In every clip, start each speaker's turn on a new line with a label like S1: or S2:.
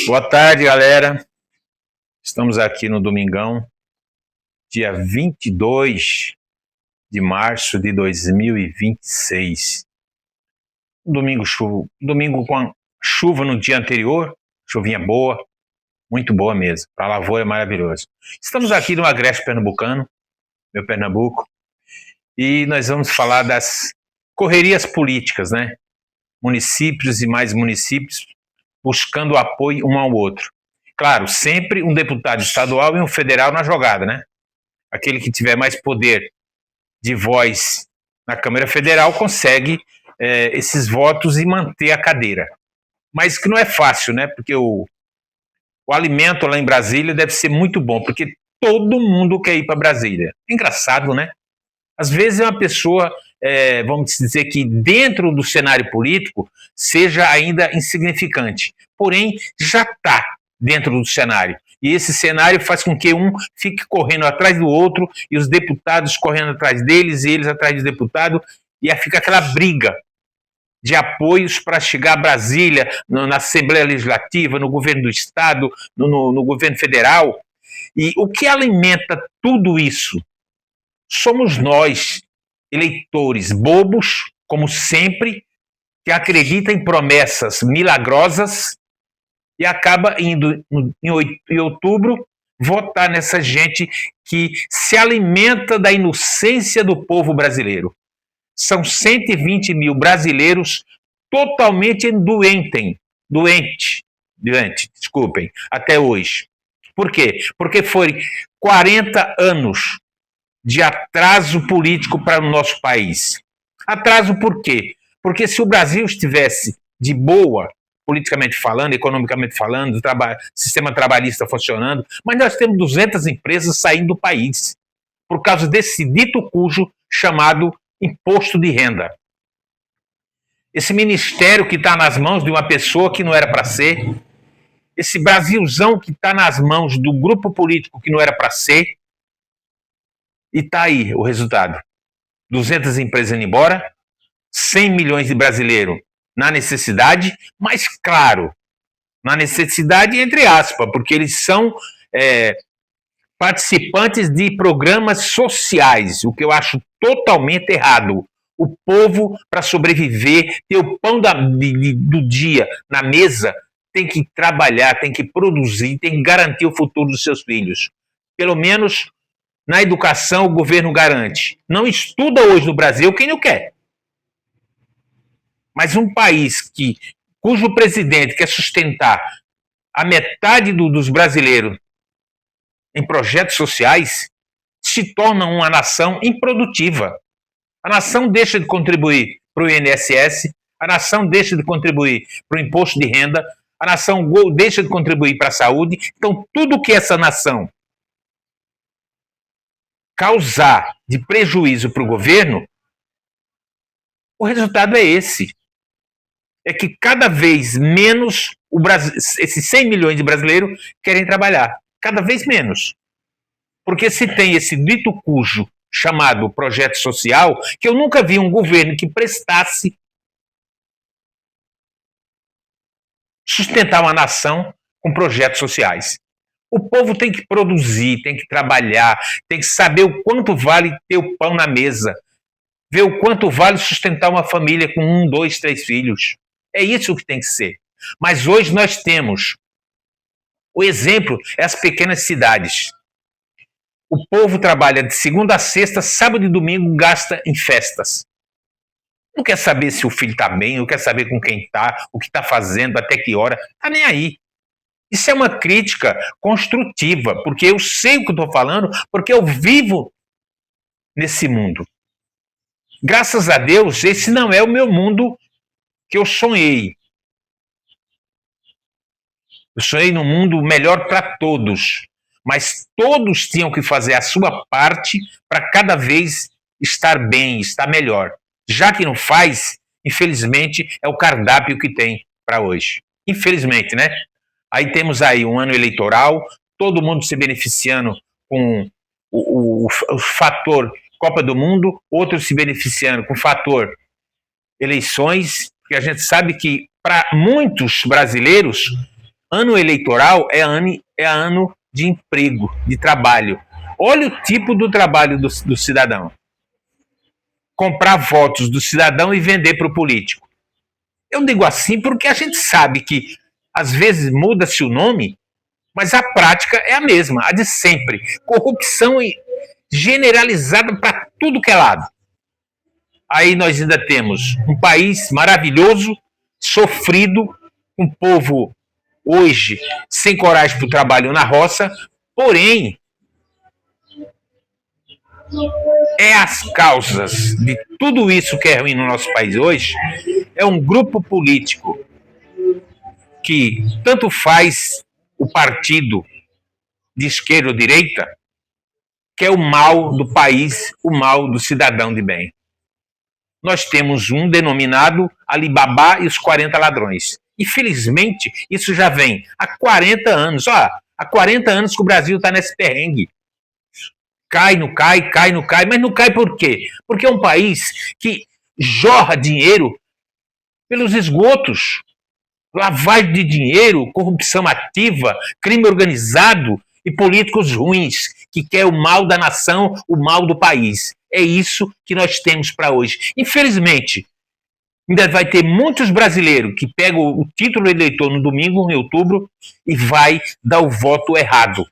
S1: Boa tarde, galera. Estamos aqui no domingão, dia 22 de março de 2026. Domingo com a chuva no dia anterior, chuvinha boa, muito boa mesmo. Para a lavoura é maravilhoso. Estamos aqui no Agreste Pernambucano, meu Pernambuco, e nós vamos falar das correrias políticas, né? Municípios e mais municípios buscando apoio um ao outro. Claro, sempre um deputado estadual e um federal na jogada, né? Aquele que tiver mais poder de voz na Câmara Federal consegue esses votos e manter a cadeira. Mas que não é fácil, né? Porque o alimento lá em Brasília deve ser muito bom, porque todo mundo quer ir para Brasília. Engraçado, né? Às vezes é uma pessoa, vamos dizer que dentro do cenário político seja ainda insignificante, porém já está dentro do cenário. E esse cenário faz com que um fique correndo atrás do outro e os deputados correndo atrás deles e eles atrás dos deputados, e aí fica aquela briga de apoios para chegar a Brasília, na Assembleia Legislativa, no governo do Estado, no governo federal. E o que alimenta tudo isso somos nós, eleitores bobos, como sempre, que acreditam em promessas milagrosas e acaba indo em outubro votar nessa gente que se alimenta da inocência do povo brasileiro. São 120 mil brasileiros totalmente doentes, desculpem, até hoje. Por quê? Porque foi 40 anos de atraso político para o nosso país. Atraso por quê? Porque se o Brasil estivesse de boa, politicamente falando, economicamente falando, sistema trabalhista funcionando, mas nós temos 200 empresas saindo do país por causa desse dito cujo chamado imposto de renda. Esse ministério que está nas mãos de uma pessoa que não era para ser, esse Brasilzão que está nas mãos do grupo político que não era para ser, e está aí o resultado. 200 empresas indo embora, 100 milhões de brasileiros na necessidade, mas claro, na necessidade entre aspas, porque eles são participantes de programas sociais, o que eu acho totalmente errado. O povo, para sobreviver, ter o pão do dia na mesa, tem que trabalhar, tem que produzir, tem que garantir o futuro dos seus filhos. Pelo menos na educação o governo garante. Não estuda hoje no Brasil quem não quer. Mas um país cujo presidente quer sustentar a metade dos brasileiros em projetos sociais, se torna uma nação improdutiva. A nação deixa de contribuir para o INSS, a nação deixa de contribuir para o imposto de renda, a nação deixa de contribuir para a saúde. Então, tudo que essa nação causar de prejuízo para o governo, o resultado é esse. É que cada vez menos esses 100 milhões de brasileiros querem trabalhar. Cada vez menos. Porque se tem esse dito cujo chamado projeto social, que eu nunca vi um governo que prestasse sustentar uma nação com projetos sociais. O povo tem que produzir, tem que trabalhar, tem que saber o quanto vale ter o pão na mesa, ver o quanto vale sustentar uma família com 1, 2, 3 filhos. É isso que tem que ser. Mas hoje nós temos o exemplo é as pequenas cidades. O povo trabalha de segunda a sexta, sábado e domingo gasta em festas. Não quer saber se o filho está bem, não quer saber com quem está, o que está fazendo, até que hora. Está nem aí. Isso é uma crítica construtiva, porque eu sei o que estou falando, porque eu vivo nesse mundo. Graças a Deus, esse não é o meu mundo que eu sonhei. Eu sonhei num mundo melhor para todos, mas todos tinham que fazer a sua parte para cada vez estar bem, estar melhor. Já que não faz, infelizmente, é o cardápio que tem para hoje. Infelizmente, né? Aí temos aí um ano eleitoral, todo mundo se beneficiando com o fator Copa do Mundo, outros se beneficiando com o fator eleições, porque a gente sabe que para muitos brasileiros Ano eleitoral é ano de emprego, de trabalho. Olha o tipo do trabalho do cidadão. Comprar votos do cidadão e vender para o político. Eu digo assim porque a gente sabe que às vezes muda-se o nome, mas a prática é a mesma, a de sempre. Corrupção generalizada para tudo que é lado. Aí nós ainda temos um país maravilhoso, sofrido, um povo hoje sem coragem para o trabalho na roça, porém, as causas de tudo isso que é ruim no nosso país hoje é um grupo político que tanto faz o partido de esquerda ou direita, que é o mal do país, o mal do cidadão de bem. Nós temos um denominado Alibaba e os 40 ladrões. Infelizmente, isso já vem há 40 anos. Há 40 anos que o Brasil está nesse perrengue. Cai, não cai, cai, não cai. Mas não cai por quê? Porque é um país que jorra dinheiro pelos esgotos. Lavagem de dinheiro, corrupção ativa, crime organizado e políticos ruins que quer o mal da nação, o mal do país. É isso que nós temos para hoje. Infelizmente, ainda vai ter muitos brasileiros que pegam o título de eleitor no domingo, em outubro, e vai dar o voto errado.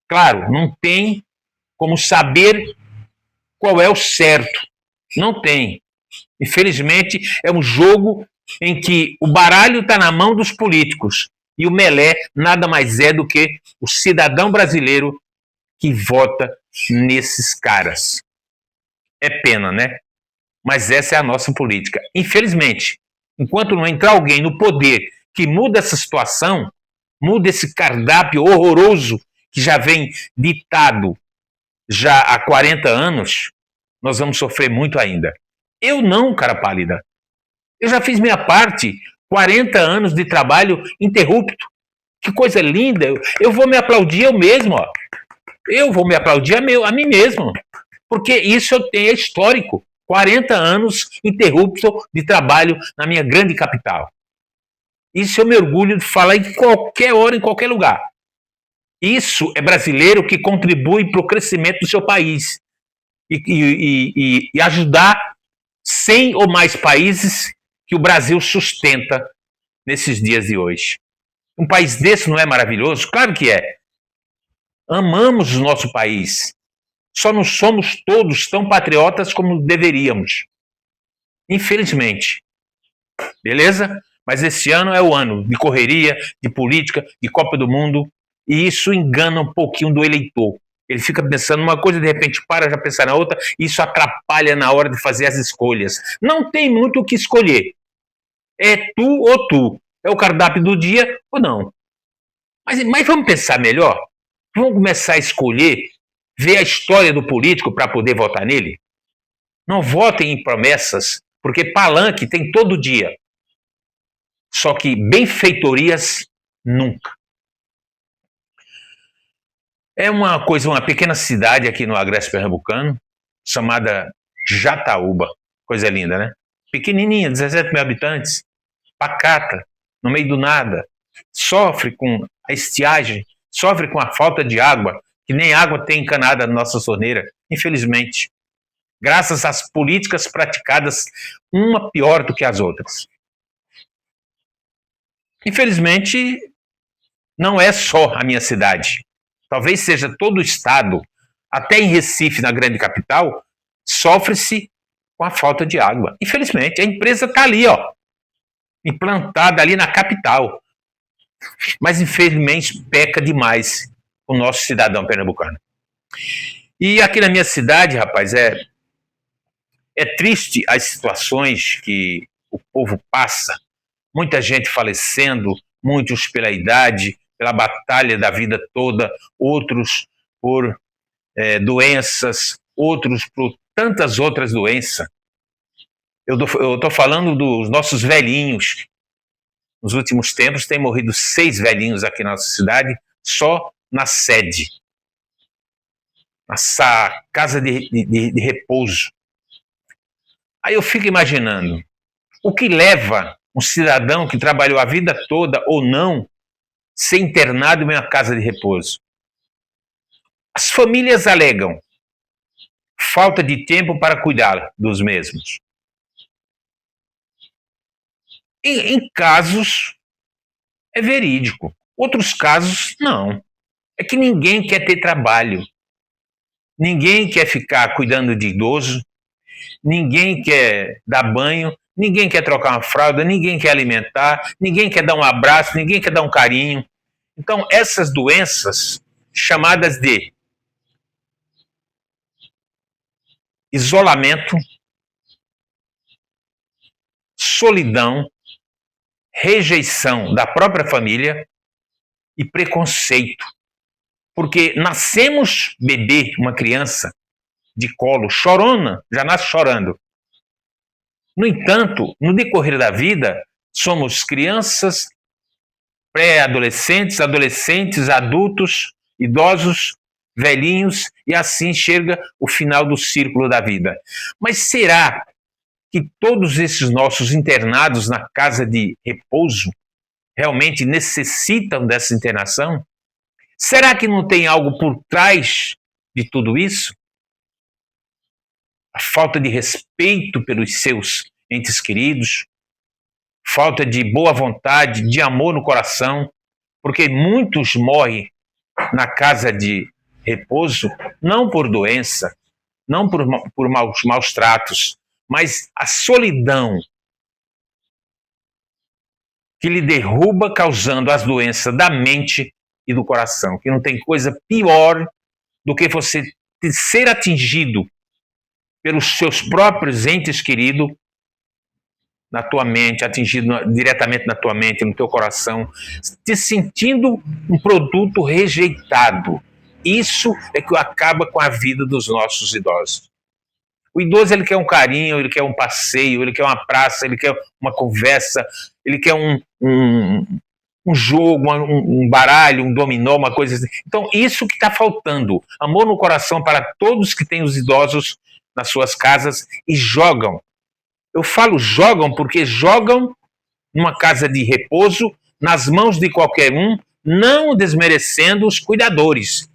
S1: Claro, não tem como saber qual é o certo. Não tem. Infelizmente, é um jogo em que o baralho está na mão dos políticos e o melé nada mais é do que o cidadão brasileiro que vota nesses caras. É pena, né? Mas essa é a nossa política. Infelizmente, enquanto não entrar alguém no poder que muda essa situação, muda esse cardápio horroroso que já vem ditado já há 40 anos, nós vamos sofrer muito ainda. Eu não, cara pálida. Eu já fiz minha parte, 40 anos de trabalho interrupto. Que coisa linda. Eu vou me aplaudir eu mesmo. Ó. Eu vou me aplaudir a mim mesmo. Porque isso eu tenho, é histórico. 40 anos interrupto de trabalho na minha grande capital. Isso eu me orgulho de falar em qualquer hora, em qualquer lugar. Isso é brasileiro que contribui para o crescimento do seu país. E ajudar 100 ou mais países que o Brasil sustenta nesses dias de hoje. Um país desse não é maravilhoso? Claro que é. Amamos o nosso país. Só não somos todos tão patriotas como deveríamos. Infelizmente. Beleza? Mas esse ano é o ano de correria, de política, de Copa do Mundo, e isso engana um pouquinho do eleitor. Ele fica pensando numa coisa, de repente para, já pensar na outra, e isso atrapalha na hora de fazer as escolhas. Não tem muito o que escolher. É tu ou tu. É o cardápio do dia ou não. Mas vamos pensar melhor? Vamos começar a escolher, ver a história do político para poder votar nele? Não votem em promessas, porque palanque tem todo dia. Só que benfeitorias, nunca. É uma pequena cidade aqui no Agreste Pernambucano, chamada Jataúba. Coisa linda, né? Pequenininha, 17 mil habitantes, pacata, no meio do nada. Sofre com a estiagem, sofre com a falta de água, que nem água tem encanada na nossa torneira, infelizmente. Graças às políticas praticadas, uma pior do que as outras. Infelizmente, não é só a minha cidade. Talvez seja todo o estado, até em Recife, na grande capital, sofre-se com a falta de água. Infelizmente, a empresa está ali, ó, implantada ali na capital. Mas, infelizmente, peca demais o nosso cidadão pernambucano. E aqui na minha cidade, rapaz, é triste as situações que o povo passa. Muita gente falecendo, muitos pela idade, pela batalha da vida toda, outros por doenças, outros por tantas outras doenças. Eu estou falando dos nossos velhinhos. Nos últimos tempos tem morrido 6 velhinhos aqui na nossa cidade, só na sede. Nessa casa de repouso. Aí eu fico imaginando, o que leva um cidadão que trabalhou a vida toda ou não ser internado em uma casa de repouso. As famílias alegam falta de tempo para cuidar dos mesmos. Em casos, é verídico. Outros casos, não. É que ninguém quer ter trabalho. Ninguém quer ficar cuidando de idoso. Ninguém quer dar banho. Ninguém quer trocar uma fralda. Ninguém quer alimentar. Ninguém quer dar um abraço. Ninguém quer dar um carinho. Então, essas doenças, chamadas de isolamento, solidão, rejeição da própria família e preconceito. Porque nascemos bebê, uma criança de colo, chorona, já nasce chorando. No entanto, no decorrer da vida, somos crianças, pré-adolescentes, adolescentes, adultos, idosos, velhinhos, e assim chega o final do círculo da vida. Mas será que todos esses nossos internados na casa de repouso realmente necessitam dessa internação? Será que não tem algo por trás de tudo isso? A falta de respeito pelos seus entes queridos, falta de boa vontade, de amor no coração, porque muitos morrem na casa de repouso não por doença, não por maus tratos, mas a solidão que lhe derruba, causando as doenças da mente e do coração. Que não tem coisa pior do que você ser atingido pelos seus próprios entes queridos na tua mente, atingido diretamente na tua mente, no teu coração, te sentindo um produto rejeitado. Isso é que acaba com a vida dos nossos idosos. O idoso, ele quer um carinho, ele quer um passeio, ele quer uma praça, ele quer uma conversa, ele quer um jogo, um baralho, um dominó, uma coisa assim. Então, isso que está faltando. Amor no coração para todos que têm os idosos nas suas casas e jogam. Eu falo jogam porque jogam numa casa de repouso, nas mãos de qualquer um, não desmerecendo os cuidadores.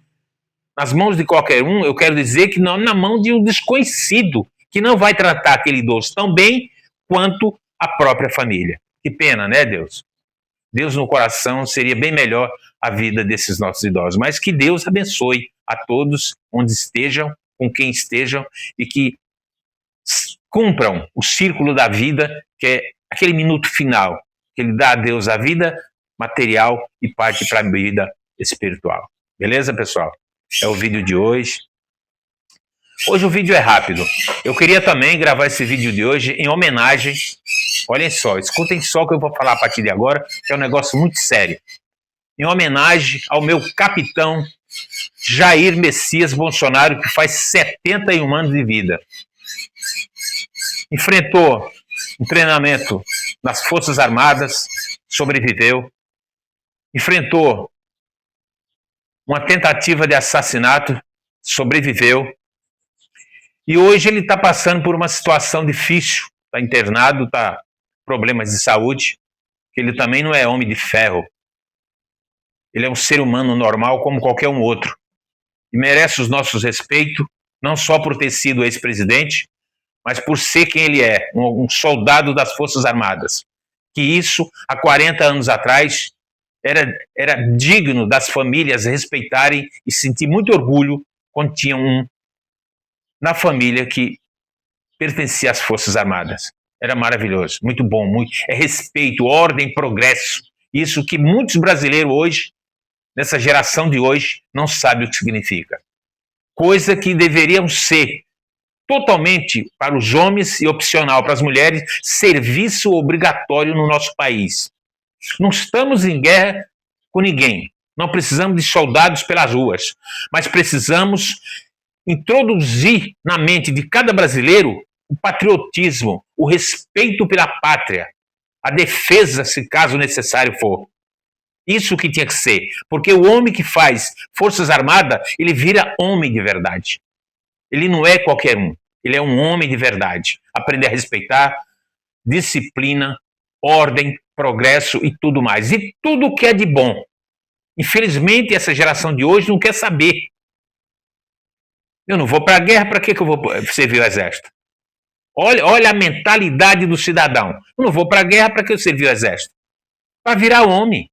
S1: Nas mãos de qualquer um, eu quero dizer que não na mão de um desconhecido, que não vai tratar aquele idoso tão bem quanto a própria família. Que pena, né, Deus? Deus no coração, seria bem melhor a vida desses nossos idosos. Mas que Deus abençoe a todos, onde estejam, com quem estejam, e que cumpram o círculo da vida, que é aquele minuto final, que ele dá a Deus a vida material e parte para a vida espiritual. Beleza, pessoal? É o vídeo de hoje. Hoje o vídeo é rápido. Eu queria também gravar esse vídeo de hoje em homenagem. Olhem só, escutem só o que eu vou falar a partir de agora, que é um negócio muito sério. Em homenagem ao meu capitão Jair Messias Bolsonaro, que faz 71 anos de vida. Enfrentou um treinamento nas Forças Armadas, sobreviveu. Enfrentou uma tentativa de assassinato, sobreviveu. E hoje ele está passando por uma situação difícil, está internado, está com problemas de saúde, que ele também não é homem de ferro. Ele é um ser humano normal como qualquer um outro. E merece os nossos respeitos, não só por ter sido ex-presidente, mas por ser quem ele é, um soldado das Forças Armadas. Que isso, há 40 anos atrás, era digno das famílias respeitarem e sentir muito orgulho quando tinha um na família que pertencia às Forças Armadas. Era maravilhoso, muito bom, é respeito, ordem, progresso. Isso que muitos brasileiros hoje, nessa geração de hoje, não sabem o que significa. Coisa que deveriam ser totalmente para os homens e opcional para as mulheres, serviço obrigatório no nosso país. Não estamos em guerra com ninguém. Não precisamos de soldados pelas ruas, mas precisamos introduzir na mente de cada brasileiro o patriotismo, o respeito pela pátria, a defesa, se caso necessário for. Isso que tinha que ser, porque o homem que faz Forças Armadas, ele vira homem de verdade. Ele não é qualquer um, ele é um homem de verdade. Aprender a respeitar, disciplina, ordem, progresso e tudo mais. E tudo que é de bom Infelizmente, essa geração de hoje não quer saber. Eu não vou para a guerra, para que eu vou servir o exército? Olha a mentalidade do cidadão. Eu não vou para a guerra, para que eu servir o exército? Para virar homem.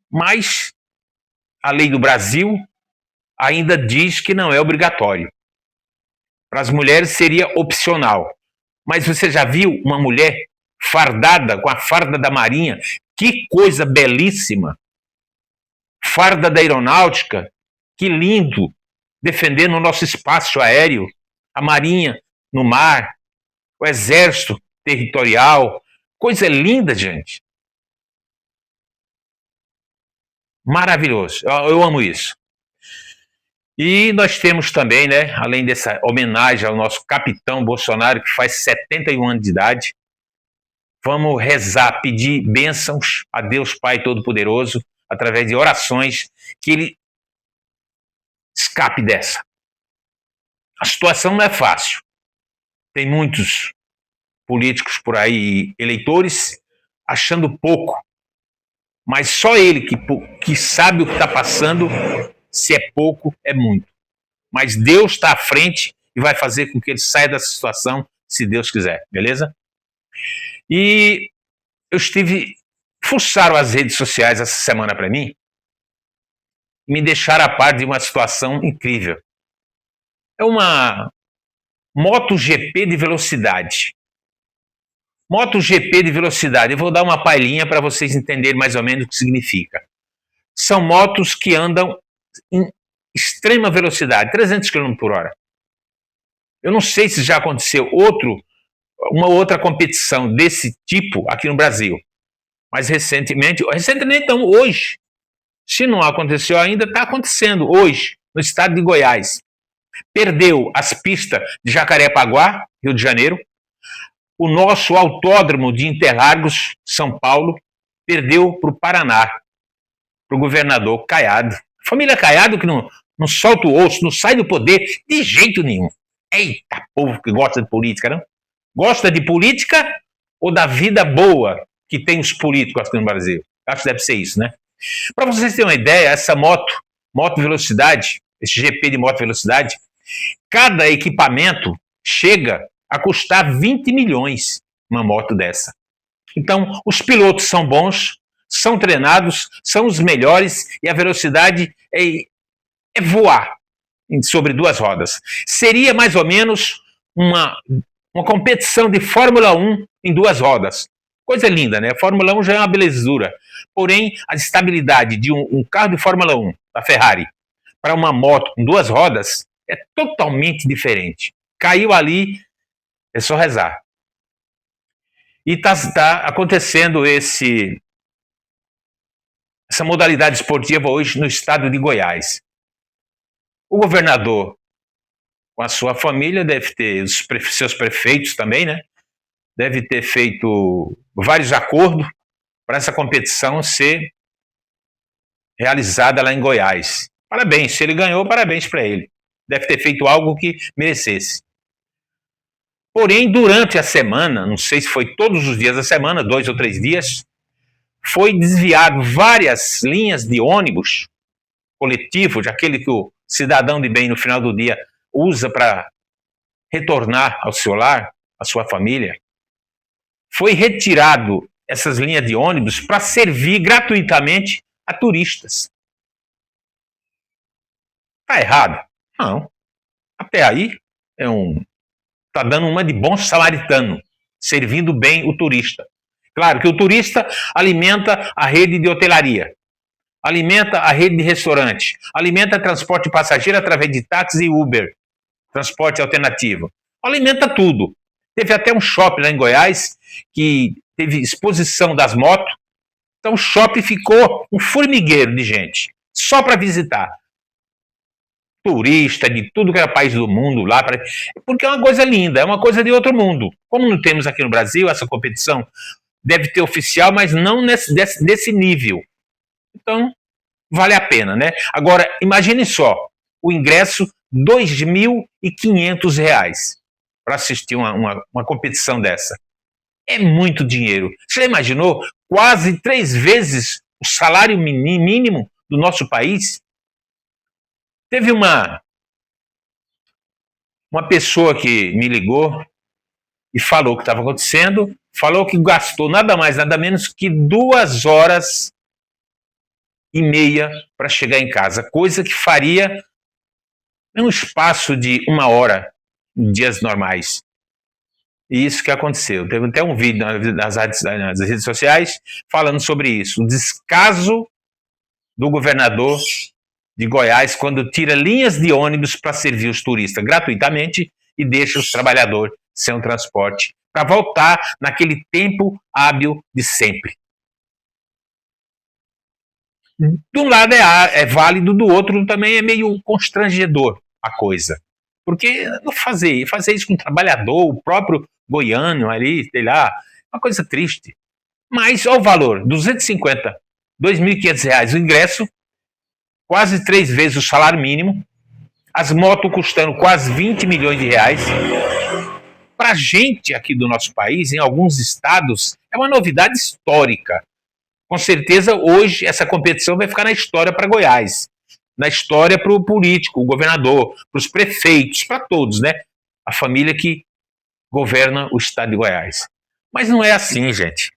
S1: Mas a lei do Brasil ainda diz que não é obrigatório. Para as mulheres seria opcional. Mas você já viu uma mulher fardada com a farda da Marinha? Que coisa belíssima! Farda da Aeronáutica, que lindo! Defendendo o nosso espaço aéreo, a Marinha no mar, o Exército Territorial. Coisa linda, gente. Maravilhoso. Eu amo isso. E nós temos também, né, além dessa homenagem ao nosso capitão Bolsonaro, que faz 71 anos de idade, vamos rezar, pedir bênçãos a Deus Pai Todo-Poderoso, através de orações, que ele escape dessa. A situação não é fácil. Tem muitos políticos por aí, eleitores, achando pouco, mas só ele que sabe o que está passando. Se é pouco, é muito. Mas Deus está à frente e vai fazer com que ele saia dessa situação, se Deus quiser, beleza? E eu fuçaram as redes sociais essa semana para mim e me deixaram a par de uma situação incrível. É uma MotoGP de velocidade. MotoGP de velocidade. Eu vou dar uma palhinha para vocês entenderem mais ou menos o que significa. São motos que andam em extrema velocidade, 300 km por hora. Eu não sei se já aconteceu uma outra competição desse tipo aqui no Brasil, mas recentemente não, hoje, se não aconteceu ainda, está acontecendo hoje, no estado de Goiás. Perdeu as pistas de Jacarepaguá, Rio de Janeiro, o nosso autódromo de Interlagos, São Paulo, perdeu para o Paraná, para o governador Caiado. Família Caiado que não solta o osso, não sai do poder de jeito nenhum. Eita, povo que gosta de política, não? Gosta de política ou da vida boa que tem os políticos aqui no Brasil? Acho que deve ser isso, né? Para vocês terem uma ideia, essa moto velocidade, esse GP de moto velocidade, cada equipamento chega a custar 20 milhões uma moto dessa. Então, os pilotos são bons, são treinados, são os melhores e a velocidade é voar sobre duas rodas. Seria mais ou menos uma competição de Fórmula 1 em duas rodas. Coisa linda, né? A Fórmula 1 já é uma belezura. Porém, a estabilidade de um carro de Fórmula 1, da Ferrari, para uma moto com duas rodas é totalmente diferente. Caiu ali, é só rezar. E está acontecendo essa modalidade esportiva hoje no estado de Goiás. O governador, com a sua família, deve ter seus prefeitos também, né? Deve ter feito vários acordos para essa competição ser realizada lá em Goiás. Parabéns, se ele ganhou, parabéns para ele. Deve ter feito algo que merecesse. Porém, durante a semana, não sei se foi todos os dias da semana, 2 ou 3 dias, foi desviado várias linhas de ônibus coletivos, aquele que o cidadão de bem no final do dia usa para retornar ao seu lar, à sua família. Foi retirado essas linhas de ônibus para servir gratuitamente a turistas. Está errado? Não. Até aí está dando uma de bom samaritano, servindo bem o turista. Claro que o turista alimenta a rede de hotelaria, alimenta a rede de restaurante, alimenta transporte de passageiro através de táxi e Uber, transporte alternativo. Alimenta tudo. Teve até um shopping lá em Goiás que teve exposição das motos. Então o shopping ficou um formigueiro de gente, só para visitar. Turista de tudo que era país do mundo lá, porque é uma coisa linda, é uma coisa de outro mundo. Como não temos aqui no Brasil essa competição, deve ter oficial, mas não desse nível. Então, vale a pena, né? Agora, imagine só, o ingresso R$ 2.500 para assistir uma competição dessa. É muito dinheiro. Você já imaginou? Quase 3 vezes o salário mínimo do nosso país? Teve uma pessoa que me ligou e falou o que estava acontecendo, falou que gastou nada mais, nada menos que 2 horas e meia para chegar em casa, coisa que faria em um espaço de 1 hora em dias normais. E isso que aconteceu. Teve até um vídeo nas redes sociais falando sobre isso. O descaso do governador de Goiás quando tira linhas de ônibus para servir os turistas gratuitamente e deixa os trabalhadores sem um transporte para voltar naquele tempo hábil de sempre. De um lado é válido, do outro também é meio constrangedor a coisa. Porque não fazer isso com um trabalhador, o próprio goiano ali, sei lá, uma coisa triste. Mas olha o valor, 250, R$ 2.500 o ingresso, quase 3 vezes o salário mínimo, as motos custando quase 20 milhões de reais. Para a gente aqui do nosso país, em alguns estados, é uma novidade histórica. Com certeza, hoje, essa competição vai ficar na história para Goiás, na história para o político, o governador, para os prefeitos, para todos, né? A família que governa o estado de Goiás. Mas não é assim, gente.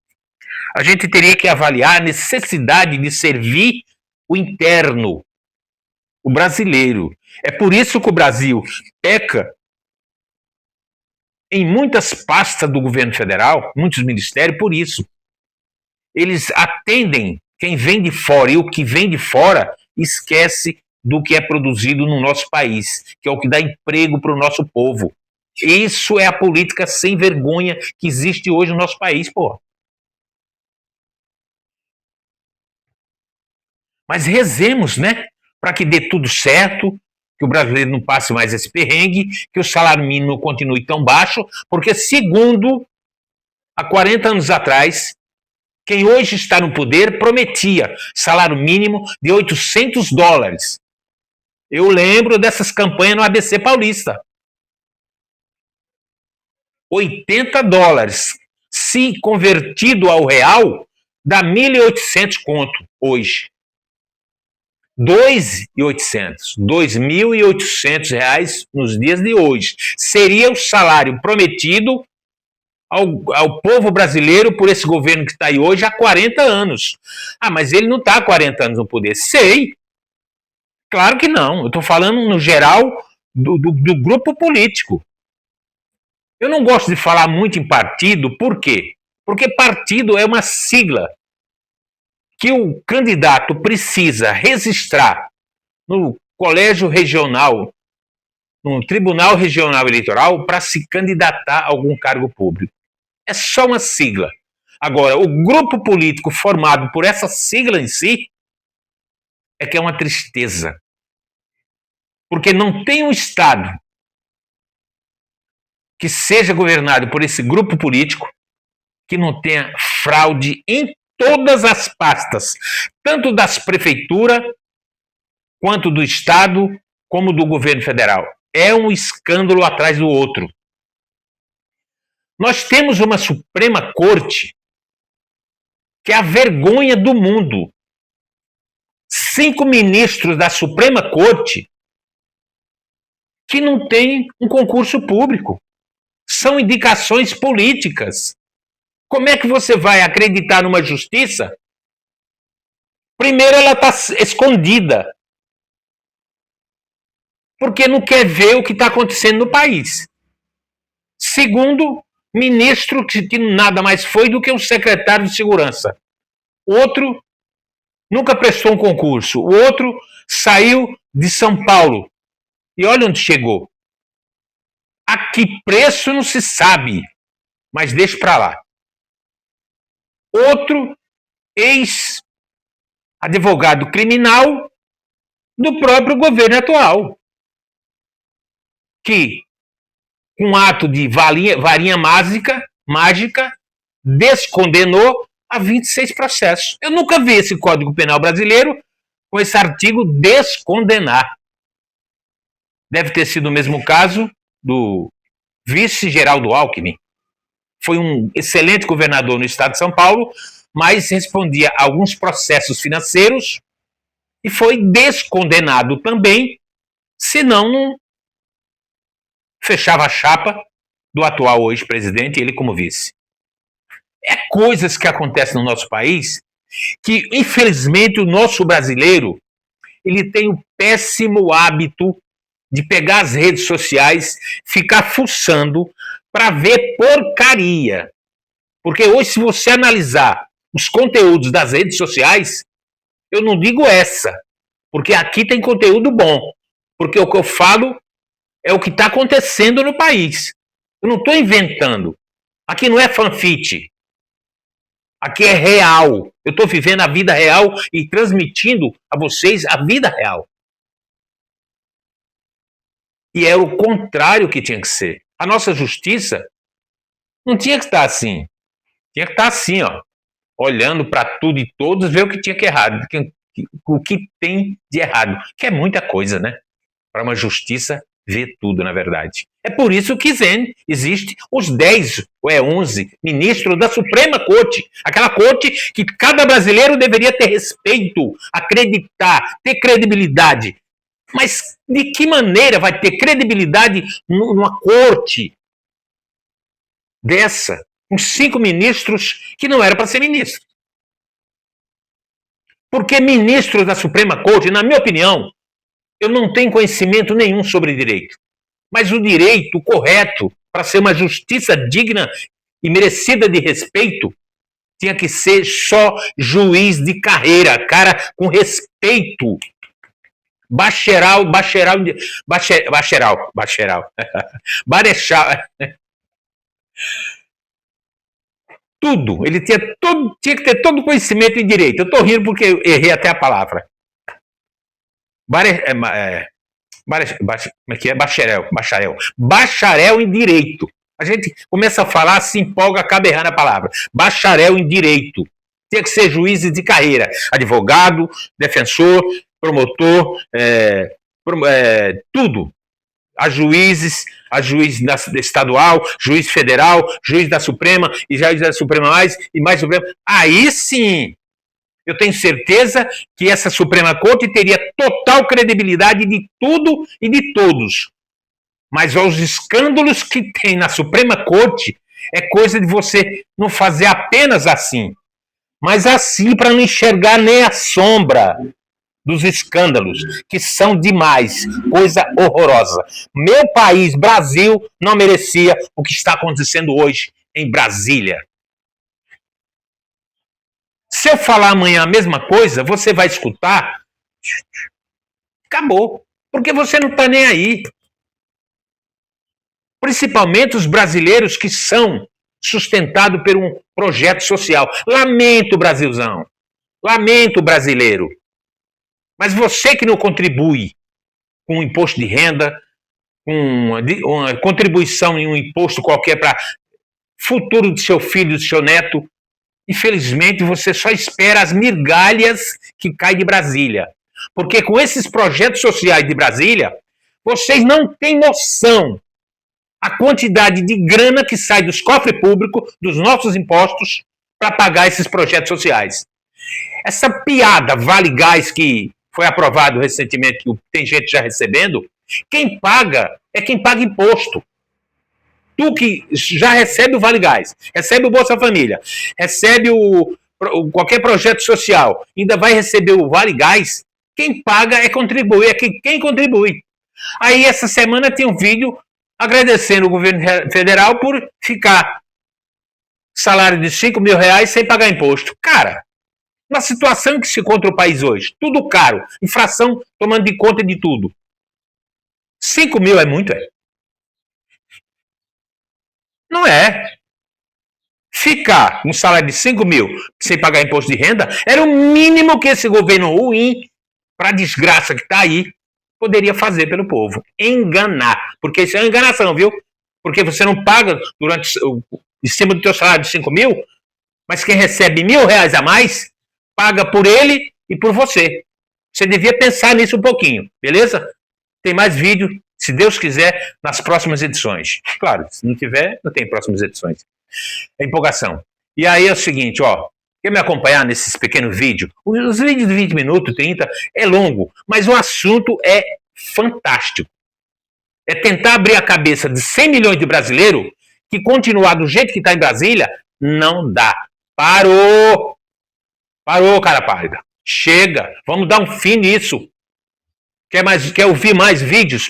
S1: A gente teria que avaliar a necessidade de servir o interno, o brasileiro. É por isso que o Brasil peca em muitas pastas do governo federal, muitos ministérios, por isso. Eles atendem quem vem de fora, e o que vem de fora esquece do que é produzido no nosso país, que é o que dá emprego para o nosso povo. Isso é a política sem vergonha que existe hoje no nosso país, pô. Mas rezemos, né? Para que dê tudo certo, que o brasileiro não passe mais esse perrengue, que o salário mínimo continue tão baixo, porque, segundo, há 40 anos atrás, quem hoje está no poder prometia salário mínimo de $800. Eu lembro dessas campanhas no ABC Paulista. $80. Se convertido ao real, dá 1.800 conto hoje. 2.800 reais nos dias de hoje. Seria o salário prometido ao povo brasileiro por esse governo que está aí hoje há 40 anos. Ah, mas ele não está há 40 anos no poder. Sei. Claro que não. Eu estou falando no geral do grupo político. Eu não gosto de falar muito em partido, por quê? Porque partido é uma sigla que o candidato precisa registrar no colégio regional, no Tribunal Regional Eleitoral, para se candidatar a algum cargo público. É só uma sigla. Agora, o grupo político formado por essa sigla em si é que é uma tristeza. Porque não tem um Estado que seja governado por esse grupo político que não tenha fraude em todas as pastas, tanto das prefeituras, quanto do Estado, como do governo federal. É um escândalo atrás do outro. Nós temos uma Suprema Corte que é a vergonha do mundo. 5 ministros da Suprema Corte que não têm um concurso público. São indicações políticas. Como é que você vai acreditar numa justiça? Primeiro, ela está escondida, porque não quer ver o que está acontecendo no país. Segundo, ministro que nada mais foi do que um secretário de segurança. Outro nunca prestou um concurso. O outro saiu de São Paulo. E olha onde chegou. A que preço não se sabe, mas deixa para lá. Outro ex-advogado criminal do próprio governo atual, que, com um ato de varinha mágica, descondenou a 26 processos. Eu nunca vi esse Código Penal brasileiro com esse artigo descondenar. Deve ter sido o mesmo caso do vice-Geraldo Alckmin. foi um excelente governador no estado de São Paulo, mas respondia a alguns processos financeiros e foi descondenado também, senão não fechava a chapa do atual ex-presidente, ele como vice. É coisas que acontecem no nosso país que, infelizmente, o nosso brasileiro ele tem o péssimo hábito de pegar as redes sociais, ficar fuçando para ver porcaria. Porque hoje, se você analisar os conteúdos das redes sociais, eu não digo essa, porque aqui tem conteúdo bom. Porque o que eu falo é o que está acontecendo no país. Eu não estou inventando. Aqui não é fanfic. Aqui é real. Eu estou vivendo a vida real e transmitindo a vocês a vida real. E é o contrário que tinha que ser. A nossa justiça não tinha que estar assim. Tinha que estar assim, ó, olhando para tudo e todos, ver o que tinha que errado, o que tem de errado, que é muita coisa, né? Para uma justiça ver tudo, na verdade. É por isso que existe os 10 ou 11 ministros da Suprema Corte, aquela corte que cada brasileiro deveria ter respeito, acreditar, ter credibilidade. Mas de que maneira vai ter credibilidade numa corte dessa, com 5 ministros que não eram para ser ministros? Porque ministros da Suprema Corte, na minha opinião, eu não tenho conhecimento nenhum sobre direito. Mas o direito correto, para ser uma justiça digna e merecida de respeito, tinha que ser só juiz de carreira, cara com respeito. Marechal. Tudo. Ele tinha que ter todo o conhecimento em direito. Eu estou rindo porque eu errei até a palavra. Como é que é? Bacharel em direito. A gente começa a falar, se empolga, acaba errando a palavra. Bacharel em direito. Tinha que ser juízes de carreira. Advogado, defensor, promotor, tudo. A juiz estadual, juiz federal, juiz da Suprema, e juiz da Suprema mais, e mais Suprema. Aí sim, eu tenho certeza que essa Suprema Corte teria total credibilidade de tudo e de todos. Mas os escândalos que tem na Suprema Corte é coisa de você não fazer apenas assim, mas assim para não enxergar nem a sombra dos escândalos, que são demais, coisa horrorosa. Meu país, Brasil, não merecia o que está acontecendo hoje em Brasília. Se eu falar amanhã a mesma coisa, você vai escutar, acabou, porque você não está nem aí. Principalmente os brasileiros que são sustentados por um projeto social. Lamento, Brasilzão. Lamento, brasileiro. Mas você que não contribui com um imposto de renda, com uma contribuição em um imposto qualquer para futuro do seu filho, do seu neto, infelizmente você só espera as migalhas que caem de Brasília. Porque com esses projetos sociais de Brasília, vocês não têm noção a quantidade de grana que sai dos cofres públicos, dos nossos impostos, para pagar esses projetos sociais. Essa piada Vale Gás que foi aprovado recentemente, que tem gente já recebendo, quem paga é quem paga imposto. Tu que já recebe o Vale Gás, recebe o Bolsa Família, recebe qualquer projeto social, ainda vai receber o Vale Gás, quem paga é contribuir, é quem contribui. Aí essa semana tem um vídeo agradecendo o governo federal por ficar salário de R$5.000 sem pagar imposto. Cara, na situação que se encontra o país hoje, tudo caro, inflação tomando de conta de tudo. 5 mil é muito, é? Não é. Ficar um salário de 5 mil sem pagar imposto de renda era o mínimo que esse governo ruim, para a desgraça que está aí, poderia fazer pelo povo. Enganar. Porque isso é uma enganação, viu? Porque você não paga em cima do teu salário de 5 mil, mas quem recebe R$1.000 a mais, paga por ele e por você. Você devia pensar nisso um pouquinho, beleza? Tem mais vídeo, se Deus quiser, nas próximas edições. Claro, se não tiver, não tem próximas edições. É empolgação. E aí é o seguinte, ó, quer me acompanhar nesses pequenos vídeos? Os vídeos de 20 minutos, 30, é longo, mas o assunto é fantástico. É tentar abrir a cabeça de 100 milhões de brasileiros que continuar do jeito que está em Brasília, não dá. Parou! Parou, cara pálida. Chega, vamos dar um fim nisso. Quer ouvir mais vídeos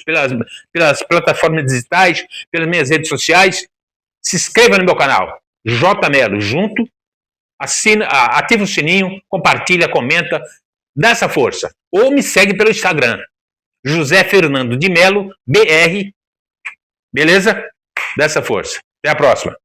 S1: pelas plataformas digitais, pelas minhas redes sociais? Se inscreva no meu canal, J Melo, junto, ativa o sininho, compartilha, comenta, dá essa força. Ou me segue pelo Instagram, José Fernando de Melo, BR, beleza? Dá essa força. Até a próxima.